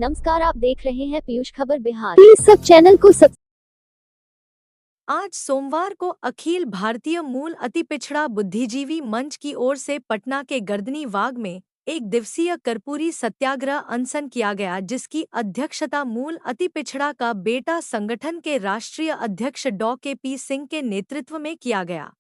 नमस्कार, आप देख रहे हैं पीयूष खबर बिहार। प्लीज सब चैनल को आज सोमवार को अखिल भारतीय मूल अति पिछड़ा बुद्धिजीवी मंच की ओर से पटना के गर्दनी बाग में एक दिवसीय कर्पूरी सत्याग्रह अनशन किया गया, जिसकी अध्यक्षता मूल अति पिछड़ा का बेटा संगठन के राष्ट्रीय अध्यक्ष डॉ के.पी. सिंह के नेतृत्व में किया गया,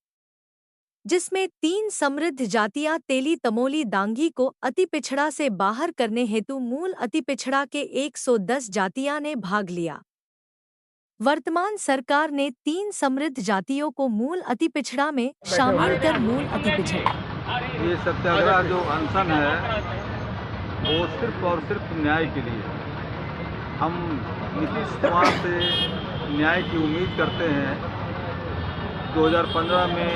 जिसमें 3 समृद्ध जातियां तेली तमोली दांगी को अति पिछड़ा से बाहर करने हेतु मूल अति पिछड़ा के 110 जातियां ने भाग लिया। वर्तमान सरकार ने 3 समृद्ध जातियों को मूल अति पिछड़ा में शामिल कर मूल अति पिछड़ा। ये सत्याग्रह जो अनशन है वो सिर्फ और सिर्फ न्याय के लिए। हम नीतीश कुमार से न्याय की उम्मीद करते हैं। 2015 में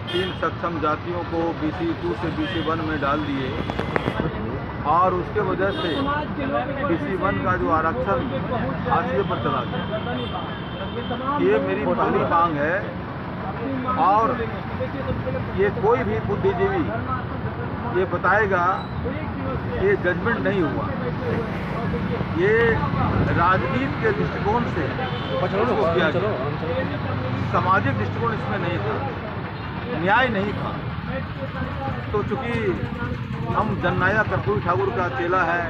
3 सक्षम जातियों को BC2 से BC1 में डाल दिए और उसके वजह से BC1 का जो आरक्षण हाशिए पर चला गया। ये मेरी पहली मांग है और ये कोई भी बुद्धिजीवी ये बताएगा ये जजमेंट नहीं हुआ, ये राजनीति के दृष्टिकोण से इसको किया गया। सामाजिक दृष्टिकोण इसमें नहीं था, न्याय नहीं था। तो चूँकि हम जननायक कर्पूरी ठाकुर का चेला है,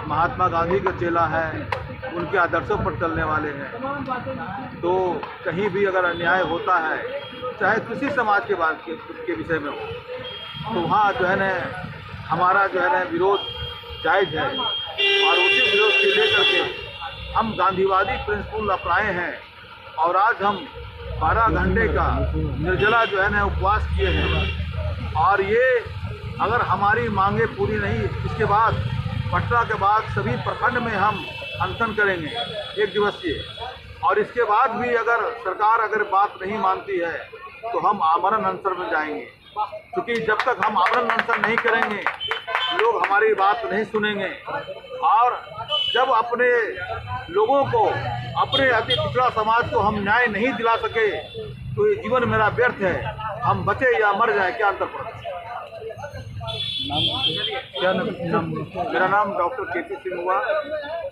महात्मा गांधी का चेला है, उनके आदर्शों पर चलने वाले हैं, तो कहीं भी अगर अन्याय होता है, चाहे किसी समाज के बात के विषय में हो, तो वहाँ जो है न हमारा जो है न विरोध जायज़ है। और उसी विरोध के लेकर के हम गांधीवादी प्रिंसिपल अपनाए हैं और आज हम 12 घंटे का निर्जला जो है ना उपवास किए हैं। और ये अगर हमारी मांगे पूरी नहीं, इसके बाद पटना के बाद सभी प्रखंड में हम अनशन करेंगे 1 दिवसीय। और इसके बाद भी अगर सरकार बात नहीं मानती है तो हम आमरण अनशन में जाएंगे, क्योंकि जब तक हम आमरण अनशन नहीं करेंगे लोग हमारी बात नहीं सुनेंगे। और जब अपने लोगों को, अपने अति पिछड़ा समाज को हम न्याय नहीं दिला सके तो ये जीवन मेरा व्यर्थ है। हम बचे या मर जाए, क्या अंतर पड़ता है। मेरा नाम डॉक्टर के.पी. सिंह हुआ।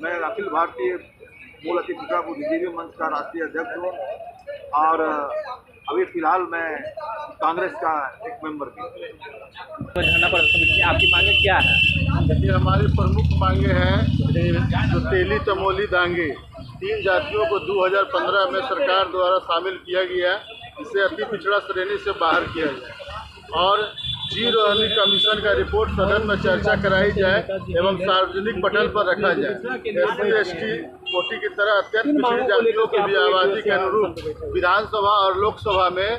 मैं अखिल भारतीय मूल अति पिछड़ा बुद्धिजीवी मंच का राष्ट्रीय अध्यक्ष हूँ और अभी फिलहाल मैं कांग्रेस का एक मेंबर भी। तो झंडा प्रदर्शन आपकी मांगे क्या है? देखिए, हमारी प्रमुख मांगे हैं जो तेली तमोली दांगी 3 जातियों को 2015 में सरकार द्वारा शामिल किया गया, इसे अति पिछड़ा श्रेणी से बाहर किया जाए और जीरो अर्ली कमीशन का रिपोर्ट सदन में चर्चा कराई जाए एवं सार्वजनिक पटल पर रखा जाए। SC/ST कोटि की तरह अत्यंत पिछड़ी जातियों की भी आबादी के अनुरूप विधानसभा और लोकसभा में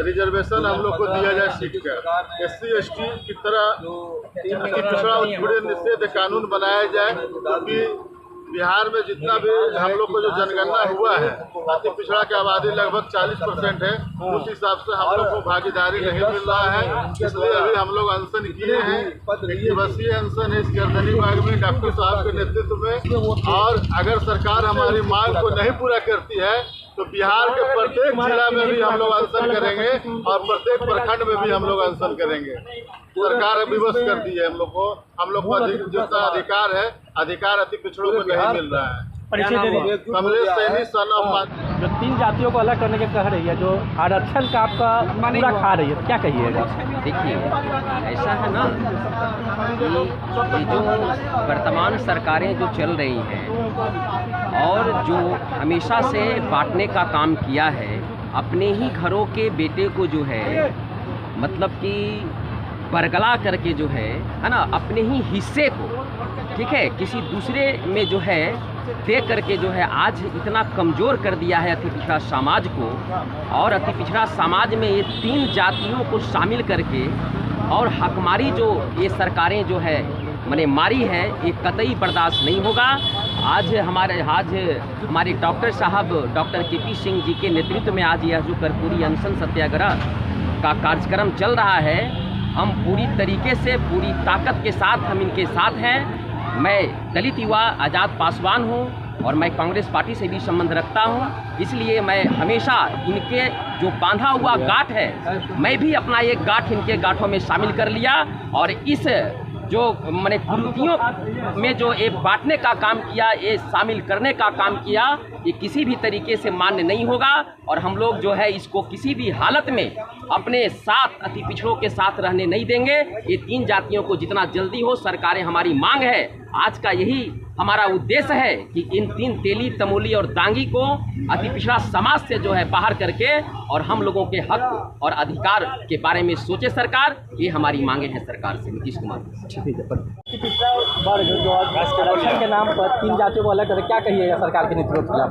रिजर्वेशन हम लोग को दिया जाए सीट का। SC/ST की तरह अति पिछड़ा उत्पीड़न निषेध कानून बनाया जाए, क्योंकि बिहार में जितना भी हम लोग को जो जनगणना हुआ है, अति पिछड़ा की आबादी लगभग 40% है। उस हिसाब से हम लोग को भागीदारी नहीं मिल रहा है, इसलिए अभी हम लोग अनशन किए हैं। 1 दिवसीय अनशन है इस गर्दनी बाग में डॉक्टर साहब के नेतृत्व में। और अगर सरकार हमारी मांग को नहीं पूरा करती है तो बिहार के प्रत्येक जिला में भी हम लोग अनशन करेंगे और प्रत्येक प्रखंड में भी हम लोग अनशन करेंगे। सरकार विवश कर दी है हम लोग को जितना अधिकार है, अधिकार अति पिछड़ों को नहीं मिल रहा है। कमलेश सैनी सन ऑफ जो 3 जातियों को अलग करने के कह रही है, जो आरक्षण का आपका पूरा खा रही है, क्या कहिएगा? देखिए, ऐसा है ना कि ये जो वर्तमान सरकारें जो चल रही हैं और जो हमेशा से बांटने का काम किया है, अपने ही घरों के बेटे को जो है मतलब कि बरगला करके जो है ना, अपने ही हिस्से को, ठीक है, किसी दूसरे में जो है दे करके जो है आज इतना कमज़ोर कर दिया है अति पिछड़ा समाज को। और अति पिछड़ा समाज में ये 3 जातियों को शामिल करके और हकमारी जो ये सरकारें जो है माने मारी है, ये कतई बर्दाश्त नहीं होगा। आज हमारे डॉक्टर साहब डॉक्टर के.पी. सिंह जी के नेतृत्व में आज यह जो कर्पूरी अनशन सत्याग्रह का कार्यक्रम चल रहा है, हम पूरी तरीके से पूरी ताकत के साथ हम इनके साथ हैं। मैं दलित युवा आज़ाद पासवान हूँ और मैं कांग्रेस पार्टी से भी संबंध रखता हूँ, इसलिए मैं हमेशा इनके जो बांधा हुआ गांठ है, मैं भी अपना एक गांठ इनके गांठों में शामिल कर लिया और इस जो मैंने कुरीतियों में जो ये बांटने का काम किया, ये शामिल करने का काम किया, ये किसी भी तरीके से मान्य नहीं होगा। और हम लोग जो है इसको किसी भी हालत में अपने साथ अति पिछड़ों के साथ रहने नहीं देंगे। ये 3 जातियों को जितना जल्दी हो सरकारें, हमारी मांग है, आज का यही हमारा उद्देश्य है कि इन 3 तेली, तमोली और दांगी को अति पिछड़ा समाज से जो है बाहर करके और हम लोगों के हक और अधिकार के बारे में सोचे सरकार। ये हमारी मांगे हैं सरकार से। नीतीश कुमार। ठीक है। पिछड़ा वर्ग जो आरक्षण के नाम पर 3 जातियों को अलग करे, क्या कहिएगा सरकार के नेतृत्व के खिलाफ?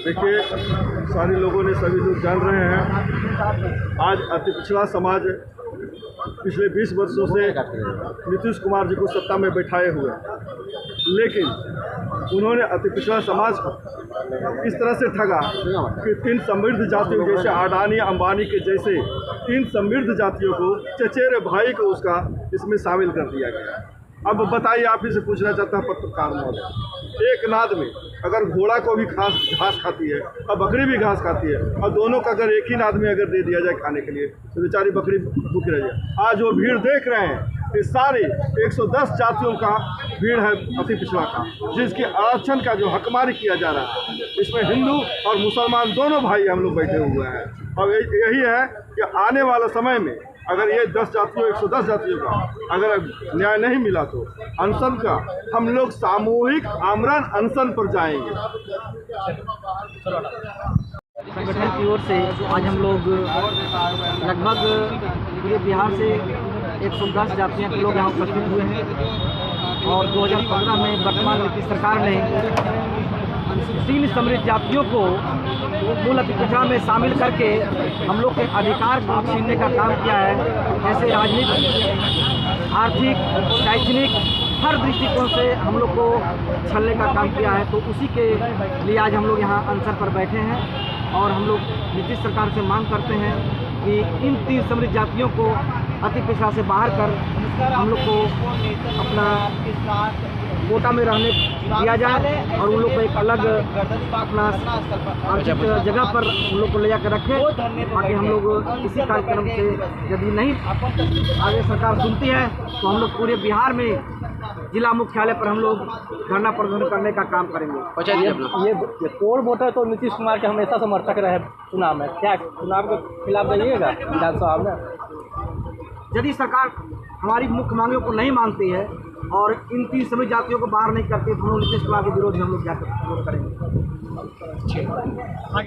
देखिए, सारे लोगों ने, सभी लोग जान रहे हैं, आज अति पिछड़ा समाज पिछले 20 वर्षों से नीतीश कुमार जी को सत्ता में बैठाए हुए हैं, लेकिन उन्होंने अति पिछड़ा समाज को इस तरह से ठगा कि 3 समृद्ध जातियों जैसे अडानी अंबानी के जैसे 3 समृद्ध जातियों को, चचेरे भाई को उसका इसमें शामिल कर दिया गया। अब बताइए, आप ही से पूछना चाहता हूँ पत्रकार महोदय, एक नाद में अगर घोड़ा को भी घास खाती है और बकरी भी घास खाती है, और दोनों का अगर एक ही नाद में अगर दे दिया जाए खाने के लिए तो बेचारी बकरी भूखी रह जाए। आज वो भीड़ देख रहे हैं, ये सारे 110 जातियों का भीड़ है अति पिछड़ा का, जिसके आरक्षण का जो हकमारी किया जा रहा है, इसमें हिंदू और मुसलमान दोनों भाई हम लोग बैठे हुए हैं। और यही है कि आने वाला समय में अगर ये 10 जातियों 110 जातियों का अगर न्याय नहीं मिला तो अनशन का हम लोग सामूहिक आमरण अनशन पर जाएंगे। संगठन की ओर से आज हम लोग लगभग पूरे बिहार से 110 जातियों के लोग यहाँ उपस्थित हुए हैं और 2015 में वर्तमान नीतीश सरकार ने 3 समृद्ध जातियों को मूल अति पिछड़ा में शामिल करके हम लोग के अधिकार को छीनने का काम किया है। ऐसे राजनीतिक, आर्थिक, शैक्षणिक हर दृष्टिकोण से हम लोग को छलने का काम किया है। तो उसी के लिए आज हम लोग यहाँ अनशन पर बैठे हैं और हम लोग नीतीश सरकार से मांग करते हैं कि इन 3 समृद्ध जातियों को अति पिछड़ा से बाहर कर हम लोग को अपना कोटा में रहने दिया जाए और उन लोग को एक अलग अपना आर्थिक जगह पर उन लोग को ले जाकर रखें, ताकि हम लोग इसी कार्यक्रम से यदि नहीं आगे सरकार सुनती है तो हम लोग पूरे बिहार में जिला मुख्यालय पर हम लोग धरना प्रदर्शन करने का काम करेंगे। ये कोर वोटर तो नीतीश कुमार के हमेशा समर्थक रहे चुनाव में, क्या चुनाव के खिलाफ जाइएगा विधानसभा में? यदि सरकार हमारी मुख्य मांगों को नहीं मानती है और इन 3 समृद्ध जातियों को बाहर नहीं करती तो हम लोग नीतीश कुमार के विरोध में हम लोग जाकर विरोध करेंगे।